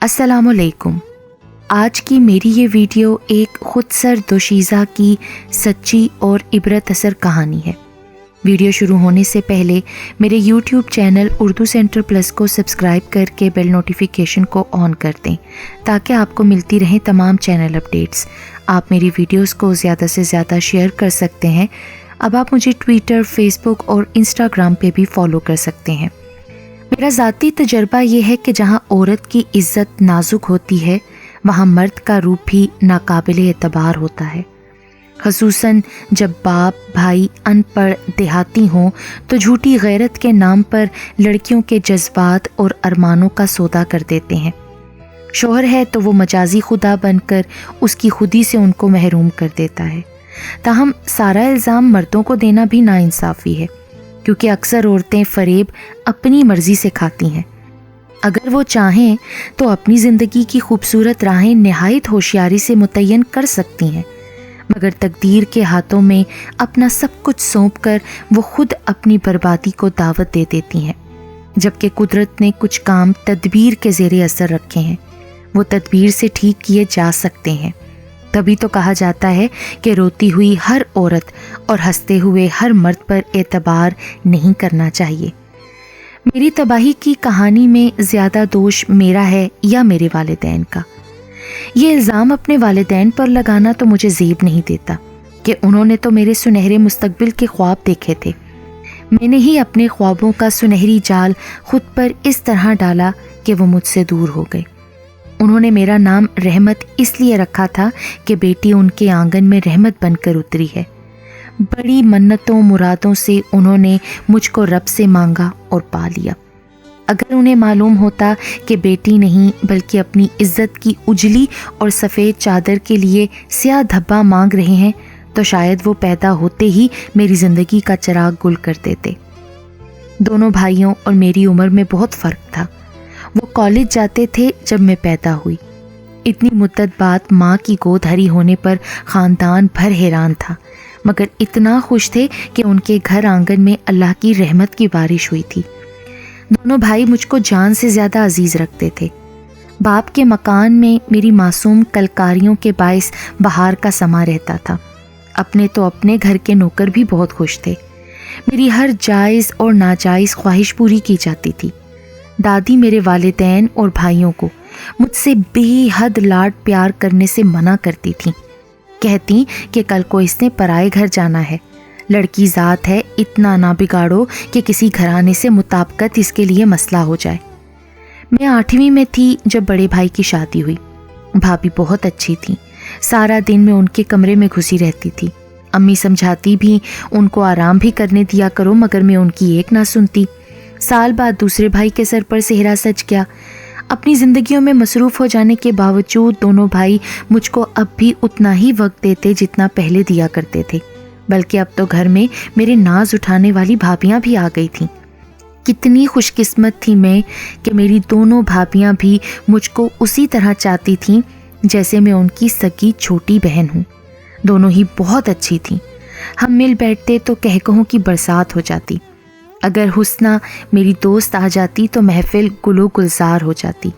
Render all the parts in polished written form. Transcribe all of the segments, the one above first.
السلام علیکم۔ آج کی میری یہ ویڈیو ایک خود سر دوشیزہ کی سچی اور عبرت اثر کہانی ہے۔ ویڈیو شروع ہونے سے پہلے میرے YouTube channel Urdu centre plus کو سبسکرائب کر کے بیل نوٹیفیکیشن کو آن کر دیں تاکہ آپ کو ملتی رہیں تمام چینل اپڈیٹس۔ آپ میری ویڈیوز کو زیادہ سے زیادہ شیئر کر سکتے ہیں۔ اب آپ مجھے ٹویٹر، فیس بک اور انسٹاگرام پہ بھی فالو کر سکتے ہیں۔ میرا ذاتی تجربہ یہ ہے کہ جہاں عورت کی عزت نازک ہوتی ہے وہاں مرد کا روپ بھی ناقابل اعتبار ہوتا ہے، خصوصاً جب باپ بھائی ان پڑھ دیہاتی ہوں تو جھوٹی غیرت کے نام پر لڑکیوں کے جذبات اور ارمانوں کا سودا کر دیتے ہیں۔ شوہر ہے تو وہ مجازی خدا بن کر اس کی خودی سے ان کو محروم کر دیتا ہے۔ تاہم سارا الزام مردوں کو دینا بھی ناانصافی ہے، کیونکہ اکثر عورتیں فریب اپنی مرضی سے کھاتی ہیں۔ اگر وہ چاہیں تو اپنی زندگی کی خوبصورت راہیں نہایت ہوشیاری سے متعین کر سکتی ہیں، مگر تقدیر کے ہاتھوں میں اپنا سب کچھ سونپ کر وہ خود اپنی بربادی کو دعوت دے دیتی ہیں۔ جبکہ قدرت نے کچھ کام تدبیر کے زیر اثر رکھے ہیں، وہ تدبیر سے ٹھیک کیے جا سکتے ہیں۔ تبھی تو کہا جاتا ہے کہ روتی ہوئی ہر عورت اور ہنستے ہوئے ہر مرد پر اعتبار نہیں کرنا چاہیے۔ میری تباہی کی کہانی میں زیادہ دوش میرا ہے یا میرے والدین کا؟ یہ الزام اپنے والدین پر لگانا تو مجھے زیب نہیں دیتا کہ انہوں نے تو میرے سنہرے مستقبل کے خواب دیکھے تھے۔ میں نے ہی اپنے خوابوں کا سنہری جال خود پر اس طرح ڈالا کہ وہ مجھ سے دور ہو گئے۔ انہوں نے میرا نام رحمت اس لیے رکھا تھا کہ بیٹی ان کے آنگن میں رحمت بن کر اتری ہے۔ بڑی منتوں مرادوں سے انہوں نے مجھ کو رب سے مانگا اور پا لیا۔ اگر انہیں معلوم ہوتا کہ بیٹی نہیں بلکہ اپنی عزت کی اجلی اور سفید چادر کے لیے سیاہ دھبا مانگ رہے ہیں تو شاید وہ پیدا ہوتے ہی میری زندگی کا چراغ گل کر دیتے۔ دونوں بھائیوں اور میری عمر میں بہت فرق تھا۔ وہ کالج جاتے تھے جب میں پیدا ہوئی۔ اتنی مدت بعد ماں کی گود ہری ہونے پر خاندان بھر حیران تھا، مگر اتنا خوش تھے کہ ان کے گھر آنگن میں اللہ کی رحمت کی بارش ہوئی تھی۔ دونوں بھائی مجھ کو جان سے زیادہ عزیز رکھتے تھے۔ باپ کے مکان میں میری معصوم کلکاریوں کے باعث بہار کا سما رہتا تھا۔ اپنے تو اپنے گھر کے نوکر بھی بہت خوش تھے۔ میری ہر جائز اور ناجائز خواہش پوری کی جاتی تھی۔ دادی میرے والدین اور بھائیوں کو مجھ سے بے حد لاڈ پیار کرنے سے منع کرتی تھیں، کہتی کہ کل کو اس نے پرائے گھر جانا ہے، لڑکی ذات ہے، اتنا نہ بگاڑو کہ کسی گھرانے سے مطابقت اس کے لیے مسئلہ ہو جائے۔ میں 8ویں میں تھی جب بڑے بھائی کی شادی ہوئی۔ بھابھی بہت اچھی تھیں، سارا دن میں ان کے کمرے میں گھسی رہتی تھی۔ امی سمجھاتی بھی ان کو آرام بھی کرنے دیا کرو، مگر میں ان کی ایک نہ سنتی۔ سال بعد دوسرے بھائی کے سر پر سہرا سج گیا۔ اپنی زندگیوں میں مصروف ہو جانے کے باوجود دونوں بھائی مجھ کو اب بھی اتنا ہی وقت دیتے جتنا پہلے دیا کرتے تھے، بلکہ اب تو گھر میں میرے ناز اٹھانے والی بھابیاں بھی آ گئی تھیں۔ کتنی خوش قسمت تھی میں کہ میری دونوں بھابیاں بھی مجھ کو اسی طرح چاہتی تھیں جیسے میں ان کی سگی چھوٹی بہن ہوں۔ دونوں ہی بہت اچھی تھیں۔ ہم مل بیٹھتے تو کہکہوں کی برسات ہو جاتی۔ اگر حسنہ میری دوست آ جاتی تو محفل گلو گلزار ہو جاتی۔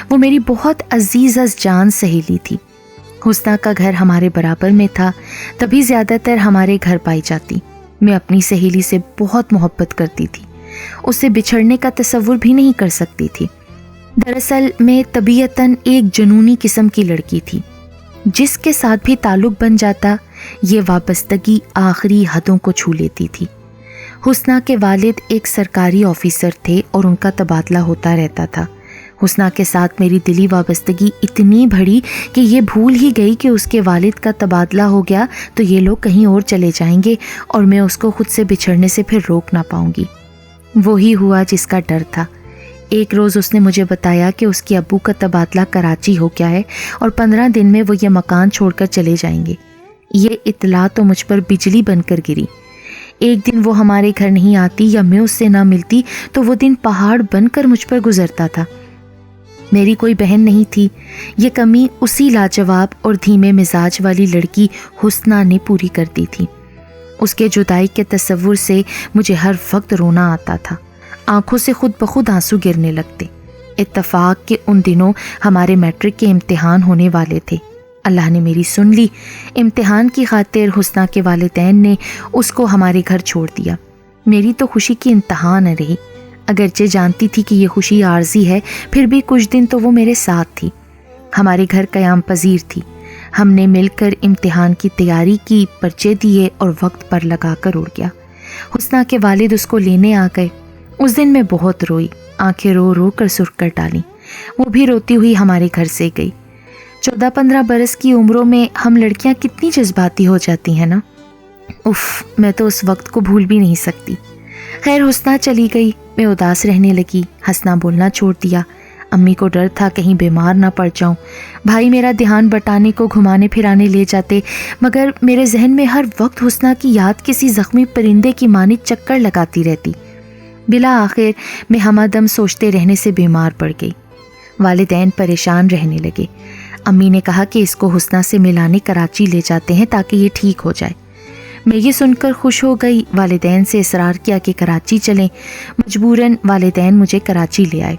وہ میری بہت عزیز از جان سہیلی تھی۔ حسنہ کا گھر ہمارے برابر میں تھا، تبھی زیادہ تر ہمارے گھر پائی جاتی۔ میں اپنی سہیلی سے بہت محبت کرتی تھی، اس سے بچھڑنے کا تصور بھی نہیں کر سکتی تھی۔ دراصل میں طبیعتاً ایک جنونی قسم کی لڑکی تھی۔ جس کے ساتھ بھی تعلق بن جاتا یہ وابستگی آخری حدوں کو چھو لیتی تھی۔ حسنہ کے والد ایک سرکاری آفیسر تھے اور ان کا تبادلہ ہوتا رہتا تھا۔ حسنہ کے ساتھ میری دلی وابستگی اتنی بڑھی کہ یہ بھول ہی گئی کہ اس کے والد کا تبادلہ ہو گیا تو یہ لوگ کہیں اور چلے جائیں گے اور میں اس کو خود سے بچھڑنے سے پھر روک نہ پاؤں گی۔ وہی ہوا جس کا ڈر تھا۔ ایک روز اس نے مجھے بتایا کہ اس کے ابو کا تبادلہ کراچی ہو گیا ہے اور 15 دن میں وہ یہ مکان چھوڑ کر چلے جائیں گے۔ یہ اطلاع تو مجھ پر بجلی بن کر گری۔ ایک دن وہ ہمارے گھر نہیں آتی یا میں اس سے نہ ملتی تو وہ دن پہاڑ بن کر مجھ پر گزرتا تھا۔ میری کوئی بہن نہیں تھی، یہ کمی اسی لاجواب اور دھیمے مزاج والی لڑکی حسنہ نے پوری کر دی تھی۔ اس کے جدائی کے تصور سے مجھے ہر وقت رونا آتا تھا، آنکھوں سے خود بخود آنسو گرنے لگتے۔ اتفاق کہ ان دنوں ہمارے میٹرک کے امتحان ہونے والے تھے۔ اللہ نے میری سن لی۔ امتحان کی خاطر حسنہ کے والدین نے اس کو ہمارے گھر چھوڑ دیا۔ میری تو خوشی کی انتہا نہ رہی، اگرچہ جانتی تھی کہ یہ خوشی عارضی ہے، پھر بھی کچھ دن تو وہ میرے ساتھ تھی۔ ہمارے گھر قیام پذیر تھی۔ ہم نے مل کر امتحان کی تیاری کی، پرچے دیے اور وقت پر لگا کر اڑ گیا۔ حسنہ کے والد اس کو لینے آ گئے۔ اس دن میں بہت روئی، آنکھیں رو رو کر سرخ کر ڈالیں۔ وہ بھی روتی ہوئی ہمارے گھر سے گئی۔ 14-15 برس کی عمروں میں ہم لڑکیاں کتنی جذباتی ہو جاتی ہیں نا۔ اف، میں تو اس وقت کو بھول بھی نہیں سکتی۔ خیر، حسنہ چلی گئی، میں اداس رہنے لگی، ہنسنا بولنا چھوڑ دیا۔ امی کو ڈر تھا کہیں بیمار نہ پڑ جاؤں۔ بھائی میرا دھیان بٹانے کو گھمانے پھرانے لے جاتے، مگر میرے ذہن میں ہر وقت حسنہ کی یاد کسی زخمی پرندے کی مانند چکر لگاتی رہتی۔ بلا آخر میں ہمہ دم سوچتے رہنے سے بیمار پڑ گئی۔ والدین پریشان رہنے لگے۔ امی نے کہا کہ اس کو حسنہ سے ملانے کراچی لے جاتے ہیں تاکہ یہ ٹھیک ہو جائے۔ میں یہ سن کر خوش ہو گئی، والدین سے اصرار کیا کہ کراچی چلیں۔ مجبوراً والدین مجھے کراچی لے آئے۔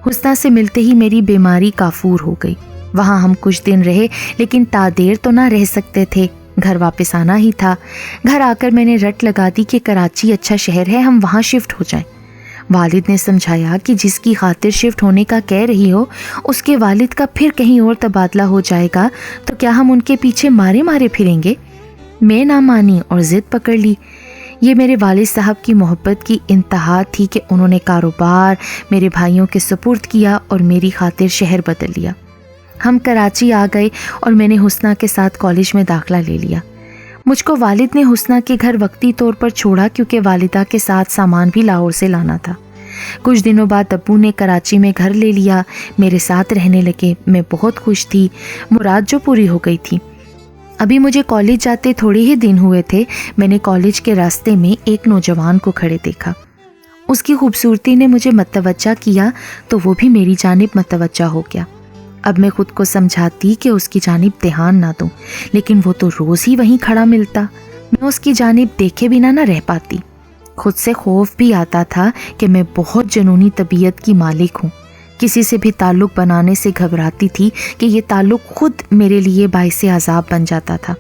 حسنہ سے ملتے ہی میری بیماری کافور ہو گئی۔ وہاں ہم کچھ دن رہے، لیکن دیر تو نہ رہ سکتے تھے، گھر واپس آنا ہی تھا۔ گھر آ کر میں نے رٹ لگا دی کہ کراچی اچھا شہر ہے، ہم وہاں شفٹ ہو جائیں۔ والد نے سمجھایا کہ جس کی خاطر شفٹ ہونے کا کہہ رہی ہو، اس کے والد کا پھر کہیں اور تبادلہ ہو جائے گا تو کیا ہم ان کے پیچھے مارے مارے پھریں گے؟ میں نہ مانی اور ضد پکڑ لی۔ یہ میرے والد صاحب کی محبت کی انتہا تھی کہ انہوں نے کاروبار میرے بھائیوں کے سپرد کیا اور میری خاطر شہر بدل لیا۔ ہم کراچی آ گئے اور میں نے حسنہ کے ساتھ کالج میں داخلہ لے لیا۔ مجھ کو والد نے حسنہ کے گھر وقتی طور پر چھوڑا کیونکہ والدہ کے ساتھ سامان بھی لاہور سے لانا تھا۔ کچھ دنوں بعد ابو نے کراچی میں گھر لے لیا، میرے ساتھ رہنے لگے۔ میں بہت خوش تھی، مراد جو پوری ہو گئی تھی۔ ابھی مجھے کالج جاتے تھوڑے ہی دن ہوئے تھے، میں نے کالج کے راستے میں ایک نوجوان کو کھڑے دیکھا۔ اس کی خوبصورتی نے مجھے متوجہ کیا تو وہ بھی میری جانب متوجہ ہو گیا۔ اب میں خود کو سمجھاتی کہ اس کی جانب دھیان نہ دوں، لیکن وہ تو روز ہی وہیں کھڑا ملتا، میں اس کی جانب دیکھے بنا نہ رہ پاتی۔ خود سے خوف بھی آتا تھا کہ میں بہت جنونی طبیعت کی مالک ہوں، کسی سے بھی تعلق بنانے سے گھبراتی تھی کہ یہ تعلق خود میرے لیے باعث عذاب بن جاتا تھا۔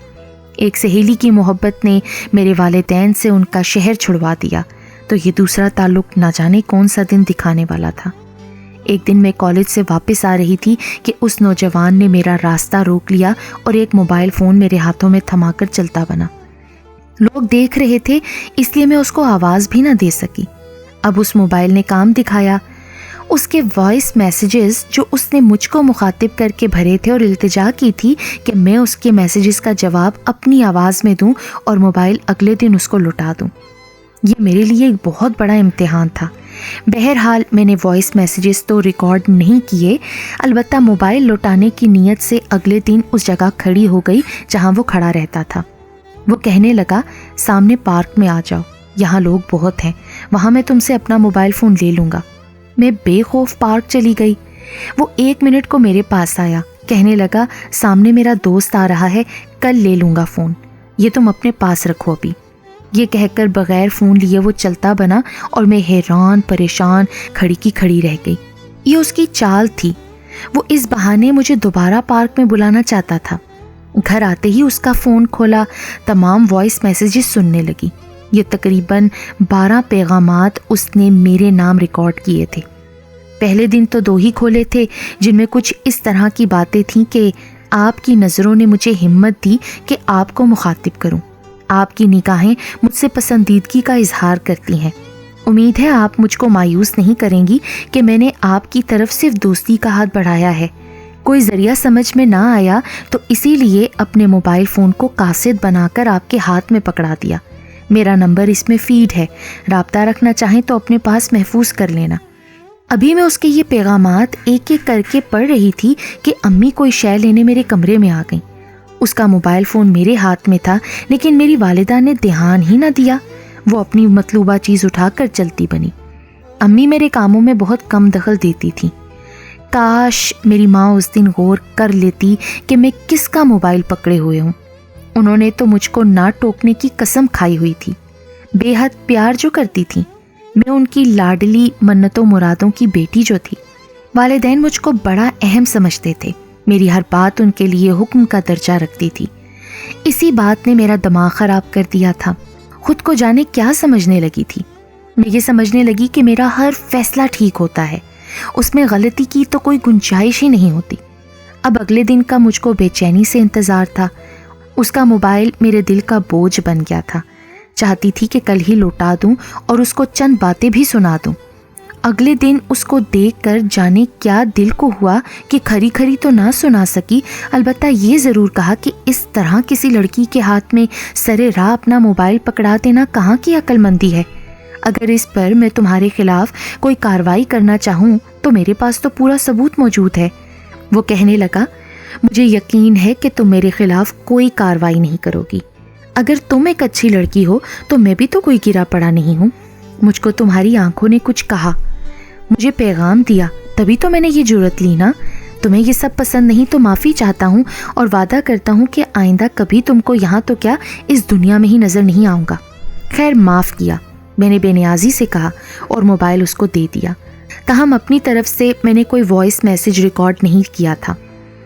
ایک سہیلی کی محبت نے میرے والدین سے ان کا شہر چھڑوا دیا تو یہ دوسرا تعلق نہ جانے کون سا دن دکھانے والا تھا۔ ایک دن میں کالج سے واپس آ رہی تھی کہ اس نوجوان نے میرا راستہ روک لیا اور ایک موبائل فون میرے ہاتھوں میں تھما کر چلتا بنا۔ لوگ دیکھ رہے تھے اس لیے میں اس کو آواز بھی نہ دے سکی۔ اب اس موبائل نے کام دکھایا۔ اس کے وائس میسیجز جو اس نے مجھ کو مخاطب کر کے بھرے تھے اور التجا کی تھی کہ میں اس کے میسیجز کا جواب اپنی آواز میں دوں اور موبائل اگلے دن اس کو لوٹا دوں۔ یہ میرے لیے ایک بہت بڑا امتحان تھا۔ بہرحال میں نے وائس میسیجز تو ریکارڈ نہیں کیے، البتہ موبائل لوٹانے کی نیت سے اگلے دن اس جگہ کھڑی ہو گئی جہاں وہ کھڑا رہتا تھا۔ وہ کہنے لگا، سامنے پارک میں آ جاؤ، یہاں لوگ بہت ہیں، وہاں میں تم سے اپنا موبائل فون لے لوں گا۔ میں بے خوف پارک چلی گئی۔ وہ 1 منٹ کو میرے پاس آیا، کہنے لگا، سامنے میرا دوست آ رہا ہے، کل لے لوں گا فون، یہ تم اپنے پاس رکھو ابھی۔ یہ کہہ کر بغیر فون لیے وہ چلتا بنا اور میں حیران پریشان کھڑی کی کھڑی رہ گئی۔ یہ اس کی چال تھی، وہ اس بہانے مجھے دوبارہ پارک میں بلانا چاہتا تھا۔ گھر آتے ہی اس کا فون کھولا، تمام وائس میسیجز سننے لگی۔ یہ تقریباً 12 پیغامات اس نے میرے نام ریکارڈ کیے تھے۔ پہلے دن تو 2 ہی کھولے تھے جن میں کچھ اس طرح کی باتیں تھیں کہ آپ کی نظروں نے مجھے ہمت دی کہ آپ کو مخاطب کروں، آپ کی نگاہیں مجھ سے پسندیدگی کا اظہار کرتی ہیں، امید ہے آپ مجھ کو مایوس نہیں کریں گی کہ میں نے آپ کی طرف صرف دوستی کا ہاتھ بڑھایا ہے، کوئی ذریعہ سمجھ میں نہ آیا تو اسی لیے اپنے موبائل فون کو کاسٹ بنا کر آپ کے ہاتھ میں پکڑا دیا۔ میرا نمبر اس میں فیڈ ہے، رابطہ رکھنا چاہیں تو اپنے پاس محفوظ کر لینا۔ ابھی میں اس کے یہ پیغامات ایک ایک کر کے پڑھ رہی تھی کہ امی کوئی شے لینے میرے کمرے میں آ گئیں۔ اس کا موبائل فون میرے ہاتھ میں تھا، لیکن میری والدہ نے دھیان ہی نہ دیا، وہ اپنی مطلوبہ چیز اٹھا کر چلتی بنی۔ امی میرے کاموں میں بہت کم دخل دیتی تھی۔ کاش میری ماں اس دن غور کر لیتی کہ میں کس کا موبائل پکڑے ہوئے ہوں۔ انہوں نے تو مجھ کو نہ ٹوکنے کی قسم کھائی ہوئی تھی۔ بے حد پیار جو کرتی تھی، میں ان کی لاڈلی منتوں مرادوں کی بیٹی جو تھی۔ والدین مجھ کو بڑا اہم سمجھتے تھے، میری ہر بات ان کے لیے حکم کا درجہ رکھتی تھی۔ اسی بات نے میرا دماغ خراب کر دیا تھا۔ خود کو جانے کیا سمجھنے لگی تھی۔ میں یہ سمجھنے لگی کہ میرا ہر فیصلہ ٹھیک ہوتا ہے، اس میں غلطی کی تو کوئی گنجائش ہی نہیں ہوتی۔ اب اگلے دن کا مجھ کو بے چینی سے انتظار تھا۔ اس کا موبائل میرے دل کا بوجھ بن گیا تھا۔ چاہتی تھی کہ کل ہی لوٹا دوں اور اس کو چند باتیں بھی سنا دوں۔ اگلے دن اس کو دیکھ کر جانے کیا دل کو ہوا کہ کھری کھری تو نہ سنا سکی، البتہ یہ ضرور کہا کہ اس طرح کسی لڑکی کے ہاتھ میں سرے راہ اپنا موبائل پکڑا دینا کہاں کی عقل مندی ہے۔ اگر اس پر میں تمہارے خلاف کوئی کارروائی کرنا چاہوں تو میرے پاس تو پورا ثبوت موجود ہے۔ وہ کہنے لگا، مجھے یقین ہے کہ تم میرے خلاف کوئی کارروائی نہیں کرو گی۔ اگر تم ایک اچھی لڑکی ہو تو میں بھی تو کوئی گرا پڑا نہیں ہوں۔ مجھ کو تمہاری آنکھوں نے کچھ کہا، مجھے پیغام دیا، تبھی تو میں نے یہ جرأت لی نا۔ تمہیں یہ سب پسند نہیں تو معافی چاہتا ہوں اور وعدہ کرتا ہوں کہ آئندہ کبھی تم کو یہاں تو کیا اس دنیا میں ہی نظر نہیں آؤں گا۔ خیر معاف کیا، میں نے بے نیازی سے کہا اور موبائل اس کو دے دیا۔ تاہم اپنی طرف سے میں نے کوئی وائس میسج ریکارڈ نہیں کیا تھا۔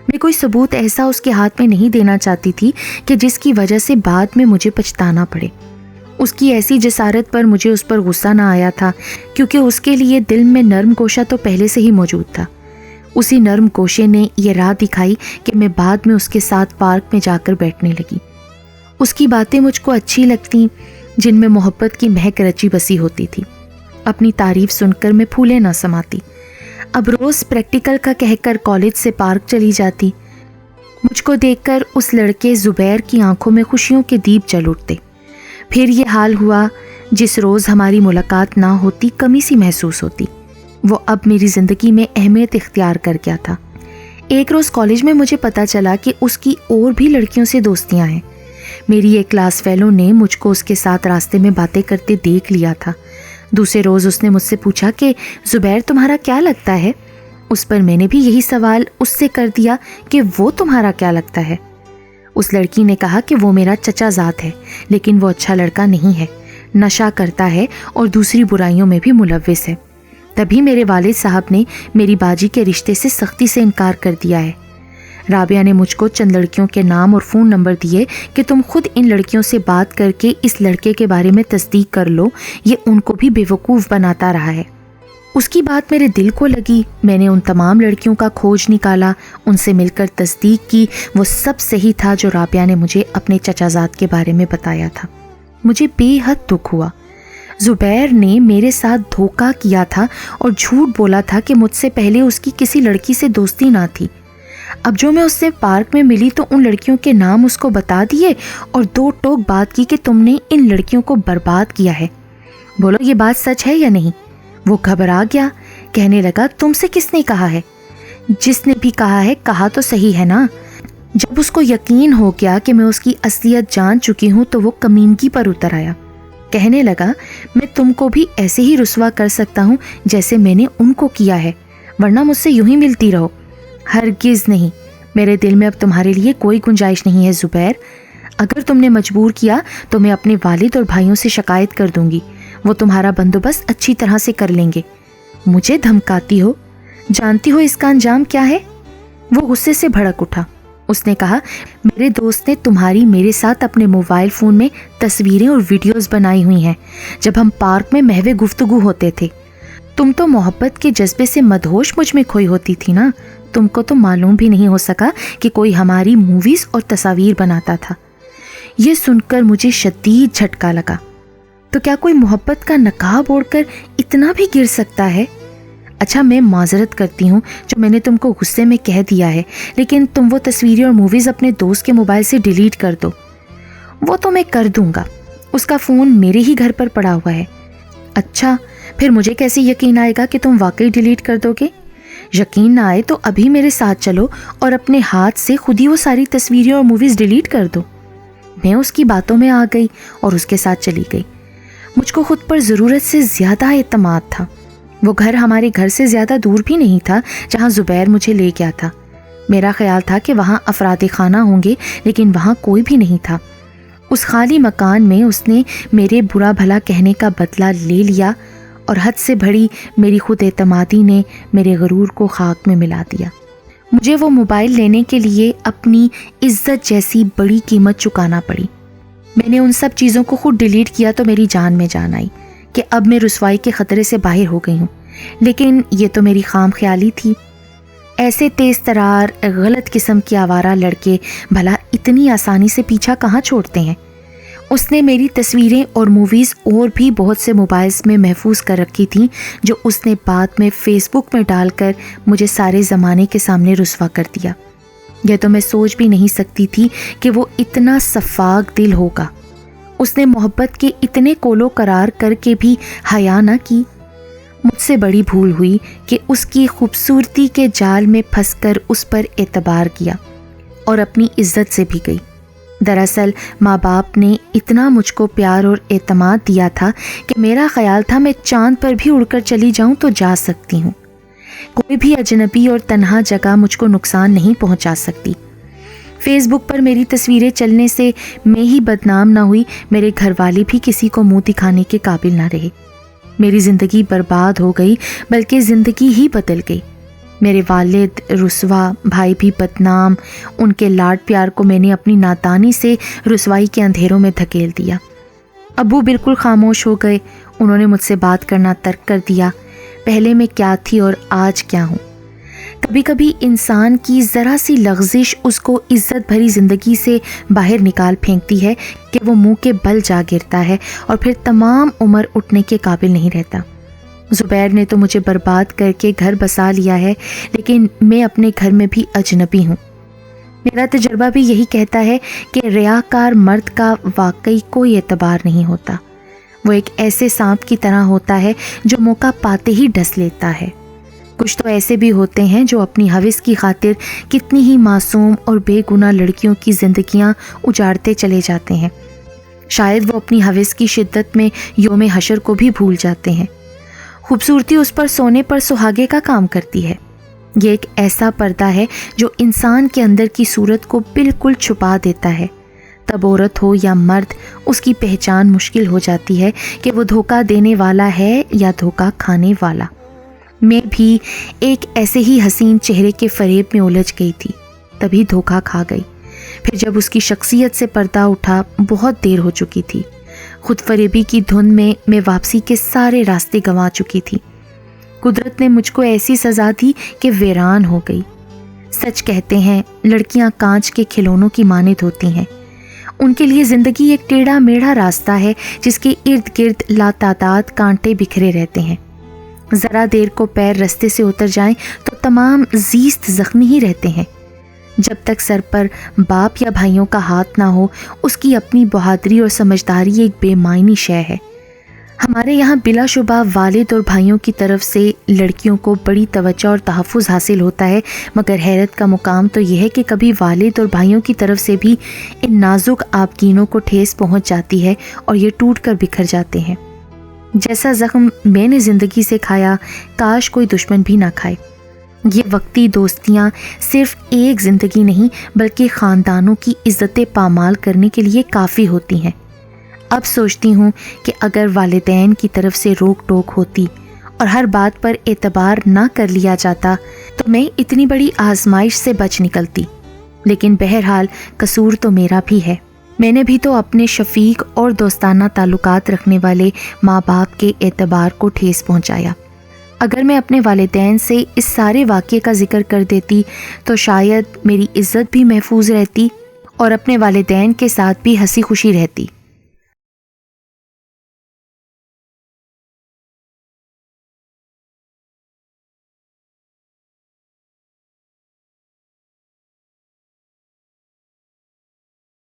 میں کوئی ثبوت ایسا اس کے ہاتھ میں نہیں دینا چاہتی تھی کہ جس کی وجہ سے بعد میں مجھے پچھتانا پڑے۔ اس کی ایسی جسارت پر مجھے اس پر غصہ نہ آیا تھا، کیونکہ اس کے لیے دل میں نرم گوشہ تو پہلے سے ہی موجود تھا۔ اسی نرم گوشے نے یہ راہ دکھائی کہ میں بعد میں اس کے ساتھ پارک میں جا کر بیٹھنے لگی۔ اس کی باتیں مجھ کو اچھی لگتیں، جن میں محبت کی مہک رچی بسی ہوتی تھی۔ اپنی تعریف سن کر میں پھولے نہ سماتی۔ اب روز پریکٹیکل کا کہہ کر کالج سے پارک چلی جاتی۔ مجھ کو دیکھ کر اس لڑکے زبیر کی آنکھوں میں خوشیوں کے دیپ جل اٹھتے۔ پھر یہ حال ہوا، جس روز ہماری ملاقات نہ ہوتی کمی سی محسوس ہوتی۔ وہ اب میری زندگی میں اہمیت اختیار کر گیا تھا۔ ایک روز کالج میں مجھے پتا چلا کہ اس کی اور بھی لڑکیوں سے دوستیاں ہیں۔ میری ایک کلاس فیلو نے مجھ کو اس کے ساتھ راستے میں باتیں کرتے دیکھ لیا تھا۔ دوسرے روز اس نے مجھ سے پوچھا کہ زبیر تمہارا کیا لگتا ہے؟ اس پر میں نے بھی یہی سوال اس سے کر دیا کہ وہ تمہارا کیا لگتا ہے؟ اس لڑکی نے کہا کہ وہ میرا چچا زاد ہے، لیکن وہ اچھا لڑکا نہیں ہے، نشہ کرتا ہے اور دوسری برائیوں میں بھی ملوث ہے۔ تبھی میرے والد صاحب نے میری باجی کے رشتے سے سختی سے انکار کر دیا ہے۔ رابعہ نے مجھ کو چند لڑکیوں کے نام اور فون نمبر دیے کہ تم خود ان لڑکیوں سے بات کر کے اس لڑکے کے بارے میں تصدیق کر لو، یہ ان کو بھی بیوقوف بناتا رہا ہے۔ اس کی بات میرے دل کو لگی۔ میں نے ان تمام لڑکیوں کا کھوج نکالا، ان سے مل کر تصدیق کی، وہ سب صحیح تھا جو رابعہ نے مجھے اپنے چچا زاد کے بارے میں بتایا تھا۔ مجھے بے حد دکھ ہوا۔ زبیر نے میرے ساتھ دھوکہ کیا تھا اور جھوٹ بولا تھا کہ مجھ سے پہلے اس کی کسی لڑکی سے دوستی نہ تھی۔ اب جو میں اس سے پارک میں ملی تو ان لڑکیوں کے نام اس کو بتا دیے اور دو ٹوک بات کی کہ تم نے ان لڑکیوں کو برباد کیا ہے۔ بولو یہ بات سچ ہے یا نہیں؟ وہ گھبرا گیا، کہنے لگا تم سے کس نے کہا ہے؟ جس نے بھی کہا ہے کہا تو صحیح ہے نا۔ جب اس کو یقین ہو گیا کہ میں اس کی اصلیت جان چکی ہوں تو وہ کمینگی پر اتر آیا۔ کہنے لگا میں تم کو بھی ایسے ہی رسوا کر سکتا ہوں جیسے میں نے ان کو کیا ہے، ورنہ مجھ سے یوں ہی ملتی رہو۔ ہرگز نہیں، میرے دل میں اب تمہارے لیے کوئی گنجائش نہیں ہے زبیر۔ اگر تم نے مجبور کیا تو میں اپنے والد اور بھائیوں سے شکایت کر دوں گی، وہ تمہارا بندوبست اچھی طرح سے کر لیں گے۔ مجھے دھمکاتی ہو؟ جانتی ہو اس کا انجام کیا ہے؟ وہ غصے سے بھڑک اٹھا۔ اس نے کہا میرے دوست نے تمہاری میرے ساتھ اپنے موبائل فون میں تصویریں اور ویڈیوز بنائی ہوئی ہیں جب ہم پارک میں محو گفتگو ہوتے تھے۔ تم تو محبت کے جذبے سے مدہوش مجھ میں کھوئی ہوتی تھی نا، تم کو تو معلوم بھی نہیں ہو سکا کہ کوئی ہماری موویز اور تصاویر بناتا تھا۔ یہ سن کر مجھے شدید جھٹکا لگا۔ تو کیا کوئی محبت کا نقاب اوڑھ کر اتنا بھی گر سکتا ہے؟ اچھا میں معذرت کرتی ہوں جو میں نے تم کو غصے میں کہہ دیا ہے، لیکن تم وہ تصویریں اور موویز اپنے دوست کے موبائل سے ڈیلیٹ کر دو۔ وہ تو میں کر دوں گا، اس کا فون میرے ہی گھر پر پڑا ہوا ہے۔ اچھا پھر مجھے کیسے یقین آئے گا کہ تم واقعی ڈیلیٹ کر دو گے؟ یقین نہ آئے تو ابھی میرے ساتھ چلو اور اپنے ہاتھ سے خود ہی وہ ساری تصویریں اور موویز ڈیلیٹ کر دو۔ میں اس کی باتوں میں آ گئی اور اس کے ساتھ چلی گئی۔ مجھ کو خود پر ضرورت سے زیادہ اعتماد تھا۔ وہ گھر ہمارے گھر سے زیادہ دور بھی نہیں تھا جہاں زبیر مجھے لے گیا تھا۔ میرا خیال تھا کہ وہاں افراد خانہ ہوں گے، لیکن وہاں کوئی بھی نہیں تھا۔ اس خالی مکان میں اس نے میرے برا بھلا کہنے کا بدلہ لے لیا اور حد سے بڑی میری خود اعتمادی نے میرے غرور کو خاک میں ملا دیا۔ مجھے وہ موبائل لینے کے لیے اپنی عزت جیسی بڑی قیمت چکانا پڑی۔ میں نے ان سب چیزوں کو خود ڈیلیٹ کیا تو میری جان میں جان آئی کہ اب میں رسوائی کے خطرے سے باہر ہو گئی ہوں، لیکن یہ تو میری خام خیالی تھی۔ ایسے تیز ترار غلط قسم کے آوارہ لڑکے بھلا اتنی آسانی سے پیچھا کہاں چھوڑتے ہیں؟ اس نے میری تصویریں اور موویز اور بھی بہت سے موبائلز میں محفوظ کر رکھی تھیں، جو اس نے بعد میں فیس بک میں ڈال کر مجھے سارے زمانے کے سامنے رسوا کر دیا۔ یہ تو میں سوچ بھی نہیں سکتی تھی کہ وہ اتنا سفاک دل ہوگا۔ اس نے محبت کے اتنے کولو قرار کر کے بھی حیا نہ کی۔ مجھ سے بڑی بھول ہوئی کہ اس کی خوبصورتی کے جال میں پھنس کر اس پر اعتبار کیا اور اپنی عزت سے بھی گئی۔ دراصل ماں باپ نے اتنا مجھ کو پیار اور اعتماد دیا تھا کہ میرا خیال تھا میں چاند پر بھی اڑ کر چلی جاؤں تو جا سکتی ہوں۔ کوئی بھی اجنبی اور تنہا جگہ مجھ کو نقصان نہیں پہنچا سکتی۔ فیس بک پر میری تصویریں چلنے سے میں ہی بدنام نہ ہوئی، میرے گھر والے بھی کسی کو منہ دکھانے کے قابل نہ رہے۔ میری زندگی برباد ہو گئی، بلکہ زندگی ہی بدل گئی۔ میرے والد رسوا، بھائی بھی بدنام، ان کے لاڈ پیار کو میں نے اپنی نادانی سے رسوائی کے اندھیروں میں دھکیل دیا۔ ابو بالکل خاموش ہو گئے، انہوں نے مجھ سے بات کرنا ترک کر دیا۔ پہلے میں کیا تھی اور آج کیا ہوں؟ کبھی کبھی انسان کی ذرا سی لغزش اس کو عزت بھری زندگی سے باہر نکال پھینکتی ہے کہ وہ منہ کے بل جا گرتا ہے اور پھر تمام عمر اٹھنے کے قابل نہیں رہتا۔ زبیر نے تو مجھے برباد کر کے گھر بسا لیا ہے، لیکن میں اپنے گھر میں بھی اجنبی ہوں۔ میرا تجربہ بھی یہی کہتا ہے کہ ریاکار مرد کا واقعی کوئی اعتبار نہیں ہوتا۔ وہ ایک ایسے سانپ کی طرح ہوتا ہے جو موقع پاتے ہی ڈس لیتا ہے۔ کچھ تو ایسے بھی ہوتے ہیں جو اپنی ہوس کی خاطر کتنی ہی معصوم اور بے گناہ لڑکیوں کی زندگیاں اجاڑتے چلے جاتے ہیں۔ شاید وہ اپنی ہوس کی شدت میں یوم حشر کو بھی بھول جاتے ہیں۔ خوبصورتی اس پر سونے پر سہاگے کا کام کرتی ہے۔ یہ ایک ایسا پردہ ہے جو انسان کے اندر کی صورت کو بالکل چھپا دیتا ہے۔ تب عورت ہو یا مرد، اس کی پہچان مشکل ہو جاتی ہے کہ وہ دھوکہ دینے والا ہے یا دھوکہ کھانے والا۔ میں بھی ایک ایسے ہی حسین چہرے کے فریب میں الجھ گئی تھی، تبھی دھوکہ کھا گئی۔ پھر جب اس کی شخصیت سے پردہ اٹھا، بہت دیر ہو چکی تھی۔ خود فریبی کی دھن میں واپسی کے سارے راستے گنوا چکی تھی۔ قدرت نے مجھ کو ایسی سزا دی کہ ویران ہو گئی۔ سچ کہتے ہیں لڑکیاں کانچ کے کھلونوں کی مانند ہوتی ہیں۔ ان کے لیے زندگی ایک ٹیڑھا میڑھا راستہ ہے جس کے ارد گرد لاتعداد کانٹے بکھرے رہتے ہیں۔ ذرا دیر کو پیر رستے سے اتر جائیں تو تمام زیست زخمی ہی رہتے ہیں۔ جب تک سر پر باپ یا بھائیوں کا ہاتھ نہ ہو، اس کی اپنی بہادری اور سمجھداری ایک بے معنی شے ہے۔ ہمارے یہاں بلا شبہ والد اور بھائیوں کی طرف سے لڑکیوں کو بڑی توجہ اور تحفظ حاصل ہوتا ہے، مگر حیرت کا مقام تو یہ ہے کہ کبھی والد اور بھائیوں کی طرف سے بھی ان نازک آبگینوں کو ٹھیس پہنچ جاتی ہے اور یہ ٹوٹ کر بکھر جاتے ہیں۔ جیسا زخم میں نے زندگی سے کھایا، کاش کوئی دشمن بھی نہ کھائے۔ یہ وقتی دوستیاں صرف ایک زندگی نہیں بلکہ خاندانوں کی عزتیں پامال کرنے کے لیے کافی ہوتی ہیں۔ اب سوچتی ہوں کہ اگر والدین کی طرف سے روک ٹوک ہوتی اور ہر بات پر اعتبار نہ کر لیا جاتا تو میں اتنی بڑی آزمائش سے بچ نکلتی، لیکن بہرحال قصور تو میرا بھی ہے۔ میں نے بھی تو اپنے شفیق اور دوستانہ تعلقات رکھنے والے ماں باپ کے اعتبار کو ٹھیس پہنچایا۔ اگر میں اپنے والدین سے اس سارے واقعے کا ذکر کر دیتی تو شاید میری عزت بھی محفوظ رہتی اور اپنے والدین کے ساتھ بھی ہنسی خوشی رہتی۔